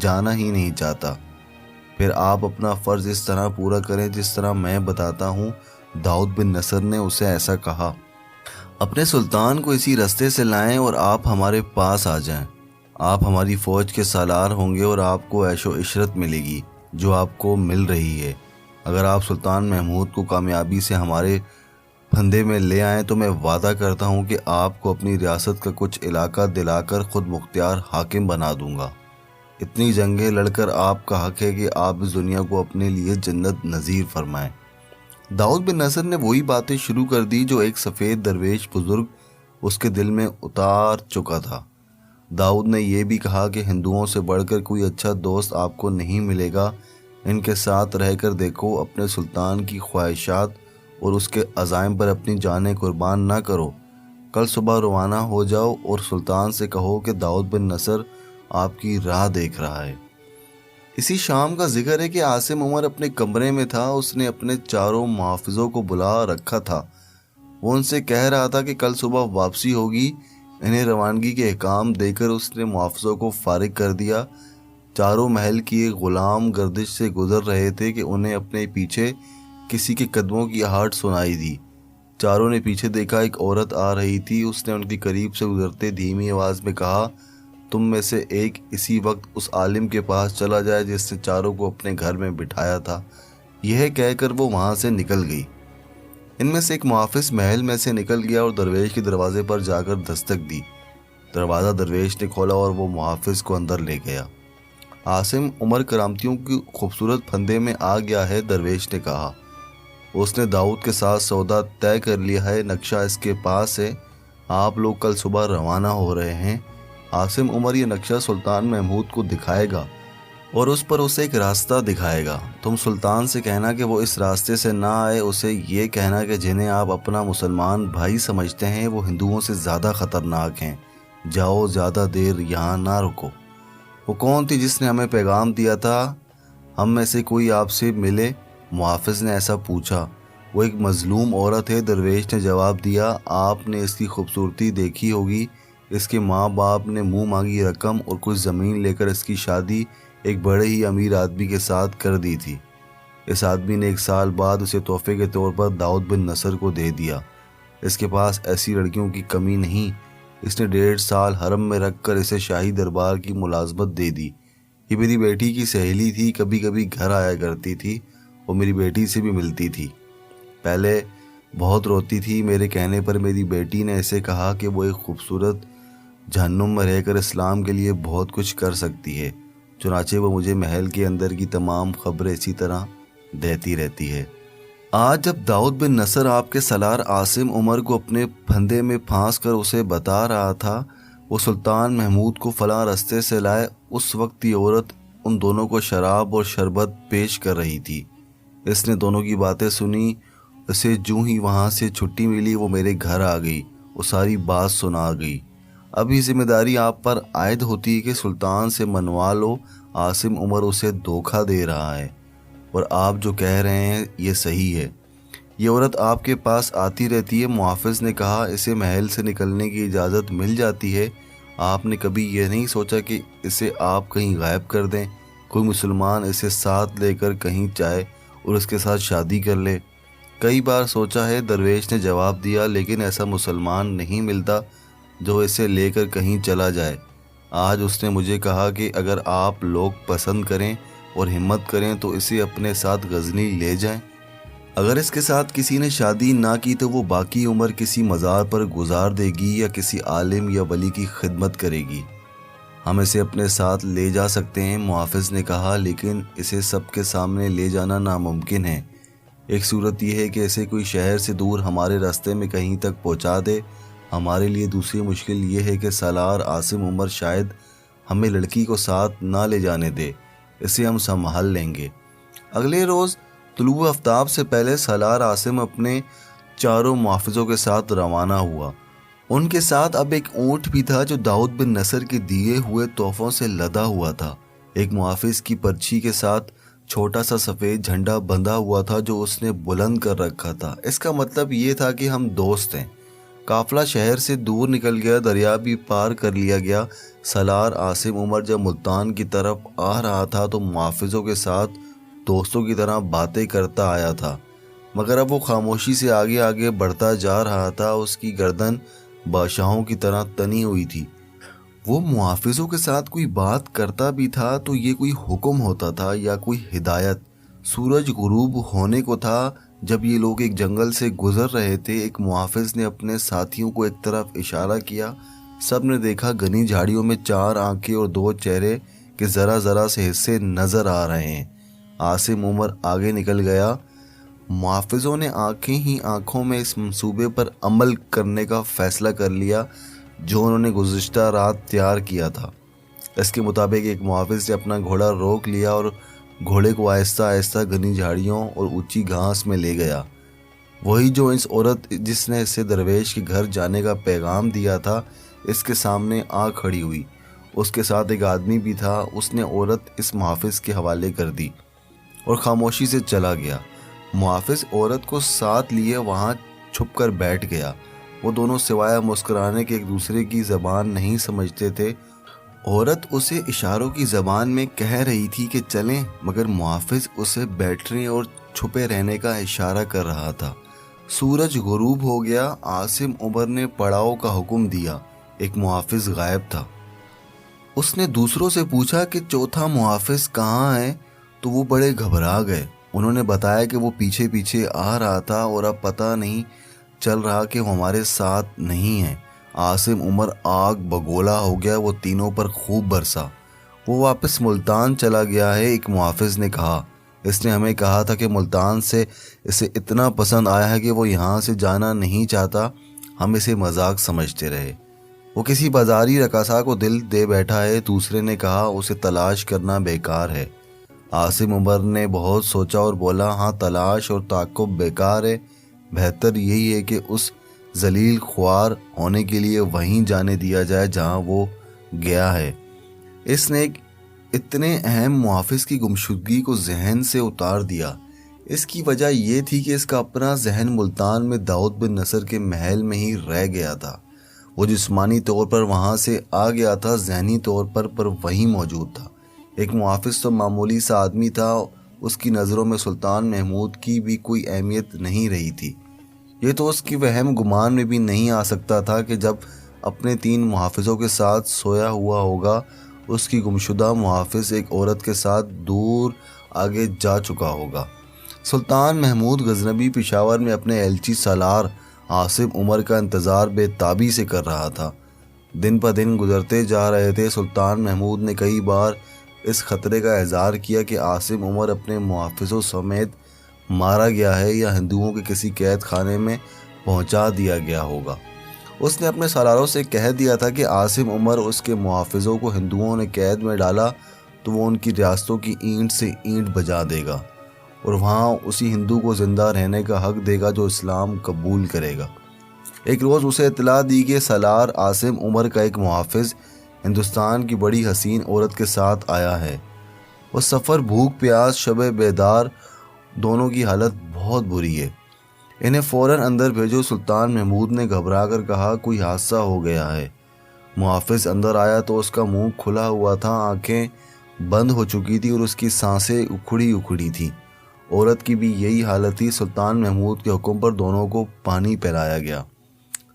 جانا ہی نہیں چاہتا۔ پھر آپ اپنا فرض اس طرح پورا کریں جس طرح میں بتاتا ہوں۔ داؤد بن نصر نے اسے ایسا کہا، اپنے سلطان کو اسی رستے سے لائیں اور آپ ہمارے پاس آ جائیں۔ آپ ہماری فوج کے سالار ہوں گے اور آپ کو عیش و عشرت ملے گی جو آپ کو مل رہی ہے۔ اگر آپ سلطان محمود کو کامیابی سے ہمارے پھندے میں لے آئیں تو میں وعدہ کرتا ہوں کہ آپ کو اپنی ریاست کا کچھ علاقہ دلا کر خود مختار حاکم بنا دوں گا۔ اتنی جنگیں لڑ کر آپ کا حق ہے کہ آپ اس دنیا کو اپنے لیے جنت نذیر فرمائیں۔ داؤد بن نصر نے وہی باتیں شروع کر دی جو ایک سفید درویش بزرگ اس کے دل میں اتار چکا تھا۔ داؤد نے یہ بھی کہا کہ ہندوؤں سے بڑھ کر کوئی اچھا دوست آپ کو نہیں ملے گا۔ ان کے ساتھ رہ کر دیکھو، اپنے سلطان کی خواہشات اور اس کے عزائم پر اپنی جانیں قربان نہ کرو۔ کل صبح روانہ ہو جاؤ اور سلطان سے کہو کہ داؤد بن نصر آپ کی راہ دیکھ رہا ہے۔ اسی شام کا ذکر ہے کہ عاصم عمر اپنے کمرے میں تھا۔ اس نے اپنے چاروں محافظوں کو بلا رکھا تھا۔ وہ ان سے کہہ رہا تھا کہ کل صبح واپسی ہوگی۔ انہیں روانگی کے احکام دے کر اس نے محافظوں کو فارغ کر دیا۔ چاروں محل کی ایک غلام گردش سے گزر رہے تھے کہ انہیں اپنے پیچھے کسی کے قدموں کی آہٹ سنائی دی۔ چاروں نے پیچھے دیکھا، ایک عورت آ رہی تھی۔ اس نے ان کے قریب سے گزرتے دھیمی آواز میں کہا، تم میں سے ایک اسی وقت اس عالم کے پاس چلا جائے جس نے چاروں کو اپنے گھر میں بٹھایا تھا۔ یہ کہہ کر وہ وہاں سے نکل گئی۔ ان میں سے ایک محافظ محل میں سے نکل گیا اور درویش کے دروازے پر جا کر دستک دی۔ دروازہ درویش نے کھولا اور وہ محافظ کو اندر لے گیا۔ عاصم عمر کرامتیوں کی خوبصورت پھندے میں آ گیا ہے، درویش نے کہا۔ اس نے داؤد کے ساتھ سودا طے کر لیا ہے، نقشہ اس کے پاس ہے۔ آپ لوگ کل صبح روانہ ہو رہے ہیں۔ عاصم عمر یہ نقشہ سلطان محمود کو دکھائے گا اور اس پر اسے ایک راستہ دکھائے گا۔ تم سلطان سے کہنا کہ وہ اس راستے سے نہ آئے۔ اسے یہ کہنا کہ جنہیں آپ اپنا مسلمان بھائی سمجھتے ہیں وہ ہندوؤں سے زیادہ خطرناک ہیں۔ جاؤ، زیادہ دیر یہاں نہ رکو۔ وہ کون تھی جس نے ہمیں پیغام دیا تھا؟ ہم میں سے کوئی آپ سے ملے؟ محافظ نے ایسا پوچھا۔ وہ ایک مظلوم عورت ہے، درویش نے جواب دیا۔ آپ نے اس کی خوبصورتی دیکھی ہوگی۔ اس کے ماں باپ نے منہ مانگی رقم اور کچھ زمین لے کر اس کی شادی ایک بڑے ہی امیر آدمی کے ساتھ کر دی تھی۔ اس آدمی نے 1 سال بعد اسے تحفے کے طور پر داؤد بن نصر کو دے دیا۔ اس کے پاس ایسی لڑکیوں کی کمی نہیں۔ اس نے 1.5 سال حرم میں رکھ کر اسے شاہی دربار کی ملازمت دے دی۔ یہ میری بیٹی کی سہیلی تھی، کبھی کبھی گھر آیا کرتی تھی اور میری بیٹی سے بھی ملتی تھی۔ پہلے بہت روتی تھی۔ میرے کہنے پر میری بیٹی نے اسے کہا کہ وہ ایک خوبصورت جہنم میں رہ کر اسلام کے لیے بہت کچھ کر سکتی ہے۔ چنانچہ وہ مجھے محل کے اندر کی تمام خبریں اسی طرح دیتی رہتی ہے۔ آج جب داؤد بن نصر آپ کے سالار عاصم عمر کو اپنے پھندے میں پھانس کر اسے بتا رہا تھا وہ سلطان محمود کو فلاں رستے سے لائے، اس وقت یہ عورت ان دونوں کو شراب اور شربت پیش کر رہی تھی۔ اس نے دونوں کی باتیں سنی۔ اسے جوں ہی وہاں سے چھٹی ملی وہ میرے گھر آ گئی، وہ ساری بات سنا گئی۔ اب یہ ذمہ داری آپ پر عائد ہوتی ہے کہ سلطان سے منوا لو، عاصم عمر اسے دھوکہ دے رہا ہے اور آپ جو کہہ رہے ہیں یہ صحیح ہے۔ یہ عورت آپ کے پاس آتی رہتی ہے۔ محافظ نے کہا، اسے محل سے نکلنے کی اجازت مل جاتی ہے؟ آپ نے کبھی یہ نہیں سوچا کہ اسے آپ کہیں غائب کر دیں؟ کوئی مسلمان اسے ساتھ لے کر کہیں جائے اور اس کے ساتھ شادی کر لے؟ کئی بار سوچا ہے، درویش نے جواب دیا، لیکن ایسا مسلمان نہیں ملتا جو اسے لے کر کہیں چلا جائے۔ آج اس نے مجھے کہا کہ اگر آپ لوگ پسند کریں اور ہمت کریں تو اسے اپنے ساتھ غزنی لے جائیں۔ اگر اس کے ساتھ کسی نے شادی نہ کی تو وہ باقی عمر کسی مزار پر گزار دے گی یا کسی عالم یا ولی کی خدمت کرے گی۔ ہم اسے اپنے ساتھ لے جا سکتے ہیں، محافظ نے کہا، لیکن اسے سب کے سامنے لے جانا ناممکن ہے۔ ایک صورت یہ ہے کہ اسے کوئی شہر سے دور ہمارے راستے میں کہیں تک پہنچا دے۔ ہمارے لیے دوسری مشکل یہ ہے کہ سالار عاصم عمر شاید ہمیں لڑکی کو ساتھ نہ لے جانے دے۔ اسے ہم سنبھال لیں گے۔ اگلے روز طلوع آفتاب سے پہلے سالار عاصم اپنے چاروں محافظوں کے ساتھ روانہ ہوا۔ ان کے ساتھ اب ایک اونٹ بھی تھا جو داؤد بن نصر کے دیے ہوئے تحفوں سے لدا ہوا تھا۔ ایک محافظ کی پرچھی کے ساتھ چھوٹا سا سفید جھنڈا بندھا ہوا تھا جو اس نے بلند کر رکھا تھا۔ اس کا مطلب یہ تھا کہ ہم دوست ہیں۔ قافلہ شہر سے دور نکل گیا، دریا بھی پار کر لیا گیا۔ سالار عاصم عمر جب ملتان کی طرف آ رہا تھا تو محافظوں کے ساتھ دوستوں کی طرح باتیں کرتا آیا تھا، مگر اب وہ خاموشی سے آگے آگے بڑھتا جا رہا تھا۔ اس کی گردن بادشاہوں کی طرح تنی ہوئی تھی۔ وہ محافظوں کے ساتھ کوئی بات کرتا بھی تھا تو یہ کوئی حکم ہوتا تھا یا کوئی ہدایت۔ سورج غروب ہونے کو تھا جب یہ لوگ ایک جنگل سے گزر رہے تھے۔ ایک محافظ نے اپنے ساتھیوں کو ایک طرف اشارہ کیا۔ سب نے دیکھا گھنی جھاڑیوں میں 4 آنکھیں اور 2 چہرے کے ذرا ذرا سے حصے نظر آ رہے ہیں۔ عاصم عمر آگے نکل گیا۔ محافظوں نے آنکھیں ہی آنکھوں میں اس منصوبے پر عمل کرنے کا فیصلہ کر لیا جو انہوں نے گزشتہ رات تیار کیا تھا۔ اس کے مطابق ایک محافظ نے اپنا گھوڑا روک لیا اور گھوڑے کو آہستہ آہستہ گھنی جھاڑیوں اور اونچی گھاس میں لے گیا۔ وہی جو اس عورت جس نے اسے درویش کے گھر جانے کا پیغام دیا تھا اس کے سامنے آ کھڑی ہوئی۔ اس کے ساتھ ایک آدمی بھی تھا۔ اس نے عورت اس محافظ کے حوالے کر دی اور خاموشی سے چلا گیا۔ محافظ عورت کو ساتھ لیے وہاں چھپ کر بیٹھ گیا۔ وہ دونوں سوائے مسکرانے کے ایک دوسرے کی زبان نہیں سمجھتے تھے۔ عورت اسے اشاروں کی زبان میں کہہ رہی تھی کہ چلیں، مگر محافظ اسے بیٹھنے اور چھپے رہنے کا اشارہ کر رہا تھا۔ سورج غروب ہو گیا۔ عاصم عمر نے پڑاؤ کا حکم دیا۔ ایک محافظ غائب تھا۔ اس نے دوسروں سے پوچھا کہ چوتھا محافظ کہاں ہے تو وہ بڑے گھبرا گئے۔ انہوں نے بتایا کہ وہ پیچھے پیچھے آ رہا تھا اور اب پتہ نہیں چل رہا کہ وہ ہمارے ساتھ نہیں ہے۔ عاصم عمر آگ بگولا ہو گیا۔ وہ تینوں پر خوب برسا۔ وہ واپس ملتان چلا گیا ہے، ایک محافظ نے کہا۔ اس نے ہمیں کہا تھا کہ ملتان سے اسے اتنا پسند آیا ہے کہ وہ یہاں سے جانا نہیں چاہتا۔ ہم اسے مذاق سمجھتے رہے۔ وہ کسی بازاری رقاصہ کو دل دے بیٹھا ہے، دوسرے نے کہا۔ اسے تلاش کرنا بیکار ہے۔ عاصم عمر نے بہت سوچا اور بولا، ہاں تلاش اور تعقب بیکار ہے، بہتر یہی ہے کہ اس ذلیل خوار ہونے کے لیے وہیں جانے دیا جائے جہاں وہ گیا ہے۔ اس نے ایک اتنے اہم محافظ کی گمشدگی کو ذہن سے اتار دیا۔ اس کی وجہ یہ تھی کہ اس کا اپنا ذہن ملتان میں داؤد بن نصر کے محل میں ہی رہ گیا تھا۔ وہ جسمانی طور پر وہاں سے آ گیا تھا، ذہنی طور پر وہیں موجود تھا۔ ایک محافظ تو معمولی سا آدمی تھا، اس کی نظروں میں سلطان محمود کی بھی کوئی اہمیت نہیں رہی تھی۔ یہ تو اس کی وہم گمان میں بھی نہیں آ سکتا تھا کہ جب اپنے 3 محافظوں کے ساتھ سویا ہوا ہوگا، اس کی گمشدہ محافظ ایک عورت کے ساتھ دور آگے جا چکا ہوگا۔ سلطان محمود غزنوی پشاور میں اپنے ایلچی سالار عاصم عمر کا انتظار بے تابی سے کر رہا تھا۔ دن پہ دن گزرتے جا رہے تھے۔ سلطان محمود نے کئی بار اس خطرے کا اظہار کیا کہ عاصم عمر اپنے محافظوں سمیت مارا گیا ہے یا ہندوؤں کے کسی قید خانے میں پہنچا دیا گیا ہوگا۔ اس نے اپنے سالاروں سے کہہ دیا تھا کہ عاصم عمر اس کے محافظوں کو ہندوؤں نے قید میں ڈالا تو وہ ان کی ریاستوں کی اینٹ سے اینٹ بجا دے گا اور وہاں اسی ہندو کو زندہ رہنے کا حق دے گا جو اسلام قبول کرے گا۔ ایک روز اسے اطلاع دی کہ سالار عاصم عمر کا ایک محافظ ہندوستان کی بڑی حسین عورت کے ساتھ آیا ہے۔ وہ سفر، بھوک پیاس، شب بیدار، دونوں کی حالت بہت بری ہے، انہیں فوراً اندر بھیجو۔ سلطان محمود نے گھبرا کر کہا، کوئی حادثہ ہو گیا ہے۔ محافظ اندر آیا تو اس کا منہ کھلا ہوا تھا، آنکھیں بند ہو چکی تھی اور اس کی سانسیں اکھڑی اکھڑی تھیں۔ عورت کی بھی یہی حالت تھی۔ سلطان محمود کے حکم پر دونوں کو پانی پلایا گیا۔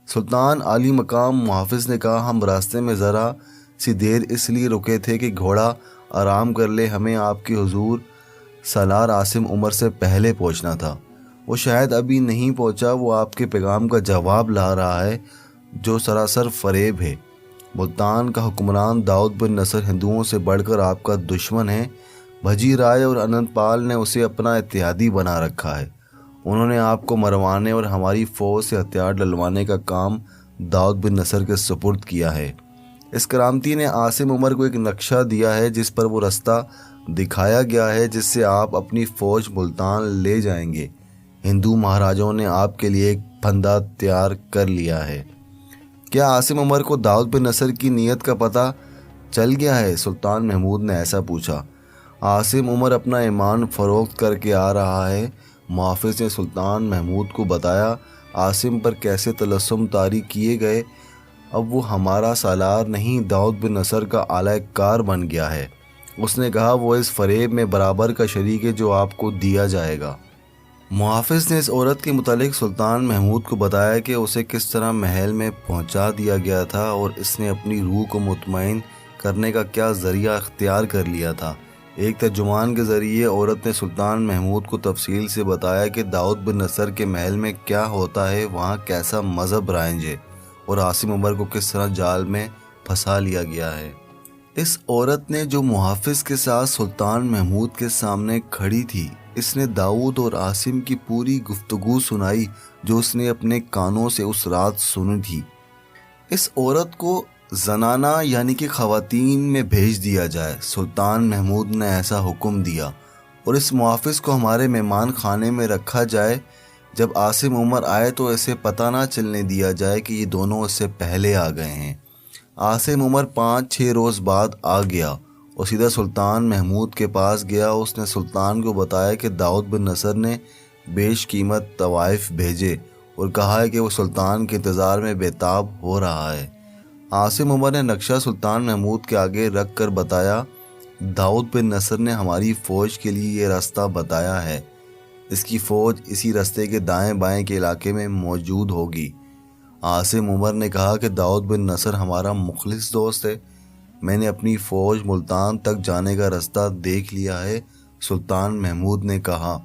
سلطان عالی مقام محافظ نے کہا، ہم راستے میں ذرا سی دیر اس لیے رکے تھے کہ گھوڑا آرام کر لے، ہمیں آپ کے حضور سالار عاصم عمر سے پہلے پہنچنا تھا۔ وہ شاید ابھی نہیں پہنچا، وہ آپ کے پیغام کا جواب لا رہا ہے جو سراسر فریب ہے۔ ملتان کا حکمران داؤد بن نصر ہندوؤں سے بڑھ کر آپ کا دشمن ہے۔ بھجی رائے اور اننت پال نے اسے اپنا اتحادی بنا رکھا ہے۔ انہوں نے آپ کو مروانے اور ہماری فوج سے ہتھیار ڈلوانے کا کام داؤد بن نصر کے سپرد کیا ہے۔ اس کرامتی نے عاصم عمر کو ایک نقشہ دیا ہے جس پر وہ رستہ دکھایا گیا ہے جس سے آپ اپنی فوج ملتان لے جائیں گے۔ ہندو مہاراجوں نے آپ کے لیے ایک پھندا تیار کر لیا ہے۔ کیا عاصم عمر کو داؤد بن نصر کی نیت کا پتہ چل گیا ہے؟ سلطان محمود نے ایسا پوچھا۔ عاصم عمر اپنا ایمان فروخت کر کے آ رہا ہے، محافظ نے سلطان محمود کو بتایا۔ عاصم پر کیسے تلسم طاری کیے گئے، اب وہ ہمارا سالار نہیں داؤد بن نصر کا اعلی کار بن گیا ہے۔ اس نے کہا وہ اس فریب میں برابر کا شریک ہے جو آپ کو دیا جائے گا۔ محافظ نے اس عورت کے متعلق سلطان محمود کو بتایا کہ اسے کس طرح محل میں پہنچا دیا گیا تھا اور اس نے اپنی روح کو مطمئن کرنے کا کیا ذریعہ اختیار کر لیا تھا۔ ایک ترجمان کے ذریعے عورت نے سلطان محمود کو تفصیل سے بتایا کہ داؤد بن نصر کے محل میں کیا ہوتا ہے، وہاں کیسا مذہب رائج ہے اور عاصم عمر کو کس طرح جال میں پھنسا لیا گیا ہے۔ اس عورت نے جو محافظ کے ساتھ سلطان محمود کے سامنے کھڑی تھی، اس نے داؤد اور عاصم کی پوری گفتگو سنائی جو اس نے اپنے کانوں سے اس رات سنی تھی۔ اس عورت کو زنانہ یعنی کہ خواتین میں بھیج دیا جائے۔ سلطان محمود نے ایسا حکم دیا اور اس محافظ کو ہمارے مہمان خانے میں رکھا جائے۔ جب عاصم عمر آئے تو اسے پتہ نہ چلنے دیا جائے کہ یہ دونوں اس سے پہلے آ گئے ہیں۔ عاصم عمر 5-6 روز بعد آ گیا اور سیدھا سلطان محمود کے پاس گیا۔ اس نے سلطان کو بتایا کہ داؤد بن نصر نے بیش قیمت طوائف بھیجے اور کہا ہے کہ وہ سلطان کے انتظار میں بےتاب ہو رہا ہے۔ عاصم عمر نے نقشہ سلطان محمود کے آگے رکھ کر بتایا، داؤد بن نصر نے ہماری فوج کے لیے یہ راستہ بتایا ہے، اس کی فوج اسی راستے کے دائیں بائیں کے علاقے میں موجود ہوگی۔ عاصم عمر نے کہا کہ داؤد بن نصر ہمارا مخلص دوست ہے، میں نے اپنی فوج ملتان تک جانے کا راستہ دیکھ لیا ہے۔ سلطان محمود نے کہا،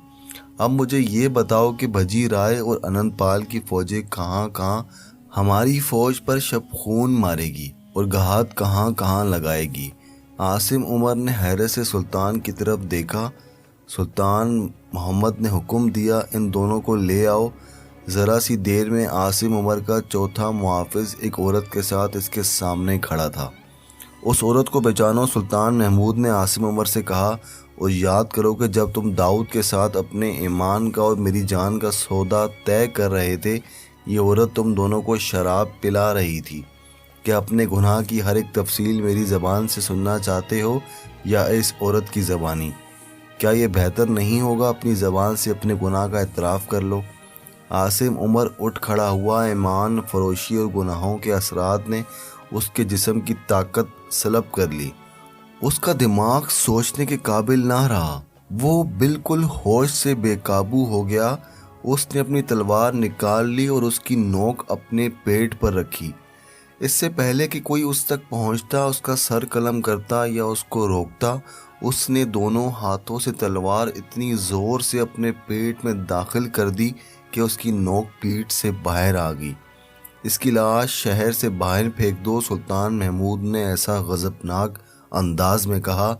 اب مجھے یہ بتاؤ کہ بھجی رائے اور اننت پال کی فوجیں کہاں کہاں ہماری فوج پر شب خون مارے گی اور گھات کہاں کہاں لگائے گی۔ عاصم عمر نے حیرت سے سلطان کی طرف دیکھا۔ سلطان محمد نے حکم دیا، ان دونوں کو لے آؤ۔ ذرا سی دیر میں عاصم عمر کا چوتھا محافظ ایک عورت کے ساتھ اس کے سامنے کھڑا تھا۔ اس عورت کو پہچانو، سلطان محمود نے عاصم عمر سے کہا، اور یاد کرو کہ جب تم داؤد کے ساتھ اپنے ایمان کا اور میری جان کا سودا طے کر رہے تھے، یہ عورت تم دونوں کو شراب پلا رہی تھی۔ کیا اپنے گناہ کی ہر ایک تفصیل میری زبان سے سننا چاہتے ہو یا اس عورت کی زبانی؟ کیا یہ بہتر نہیں ہوگا اپنی زبان سے اپنے گناہ کا اعتراف کر لو؟ عاصم عمر اٹھ کھڑا ہوا۔ ایمان فروشی اور گناہوں کے اثرات نے اس کے جسم کی طاقت سلب کر لی۔ اس کا دماغ سوچنے کے قابل نہ رہا، وہ بالکل ہوش سے بے قابو ہو گیا۔ اس نے اپنی تلوار نکال لی اور اس کی نوک اپنے پیٹ پر رکھی۔ اس سے پہلے کہ کوئی اس تک پہنچتا، اس کا سر قلم کرتا یا اس کو روکتا، اس نے دونوں ہاتھوں سے تلوار اتنی زور سے اپنے پیٹ میں داخل کر دی کہ اس کی نوک پیٹ سے باہر آ گئی۔ اس کی لاش شہر سے باہر پھینک دو، سلطان محمود نے ایسا غضبناک انداز میں کہا،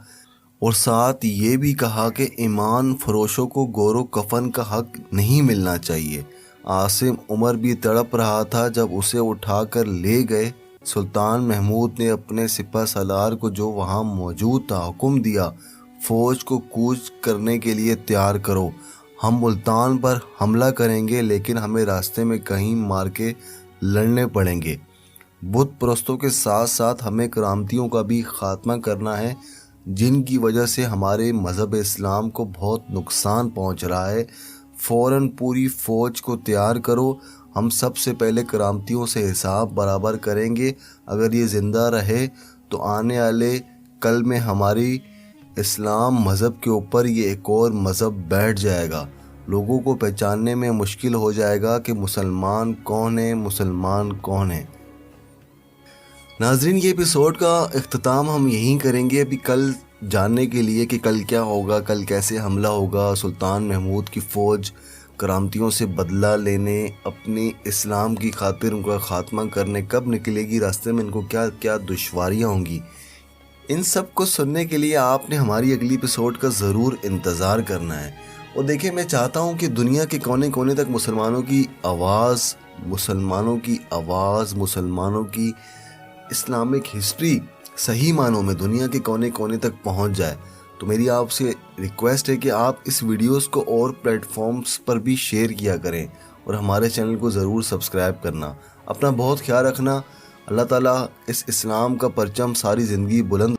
اور ساتھ یہ بھی کہا کہ ایمان فروشوں کو گور و کفن کا حق نہیں ملنا چاہیے۔ عاصم عمر بھی تڑپ رہا تھا جب اسے اٹھا کر لے گئے۔ سلطان محمود نے اپنے سپہ سالار کو جو وہاں موجود تھا حکم دیا، فوج کو کوچ کرنے کے لیے تیار کرو، ہم ملتان پر حملہ کریں گے لیکن ہمیں راستے میں کہیں مار کے لڑنے پڑیں گے۔ بت پرستوں کے ساتھ ساتھ ہمیں کرامتیوں کا بھی خاتمہ کرنا ہے جن کی وجہ سے ہمارے مذہب اسلام کو بہت نقصان پہنچ رہا ہے۔ فوراً پوری فوج کو تیار کرو، ہم سب سے پہلے کرامتیوں سے حساب برابر کریں گے۔ اگر یہ زندہ رہے تو آنے والے کل میں ہماری اسلام مذہب کے اوپر یہ ایک اور مذہب بیٹھ جائے گا۔ لوگوں کو پہچاننے میں مشکل ہو جائے گا کہ مسلمان کون ہیں، مسلمان کون ہیں۔ ناظرین، یہ ایپیسوڈ کا اختتام ہم یہیں کریں گے۔ ابھی کل جاننے کے لیے کہ کل کیا ہوگا، کل کیسے حملہ ہوگا، سلطان محمود کی فوج کرامتیوں سے بدلہ لینے، اپنی اسلام کی خاطر ان کا خاتمہ کرنے کب نکلے گی، راستے میں ان کو کیا کیا دشواریاں ہوں گی، ان سب کو سننے کے لیے آپ نے ہماری اگلی ایپیسوڈ کا ضرور انتظار کرنا ہے۔ اور دیکھیں، میں چاہتا ہوں کہ دنیا کے کونے کونے تک مسلمانوں کی اسلامک ہسٹری صحیح معنوں میں دنیا کے کونے کونے تک پہنچ جائے۔ تو میری آپ سے ریکویسٹ ہے کہ آپ اس ویڈیوز کو اور پلیٹ فارمز پر بھی شیئر کیا کریں اور ہمارے چینل کو ضرور سبسکرائب کرنا۔ اپنا بہت خیال رکھنا۔ اللہ تعالیٰ اس اسلام کا پرچم ساری زندگی بلند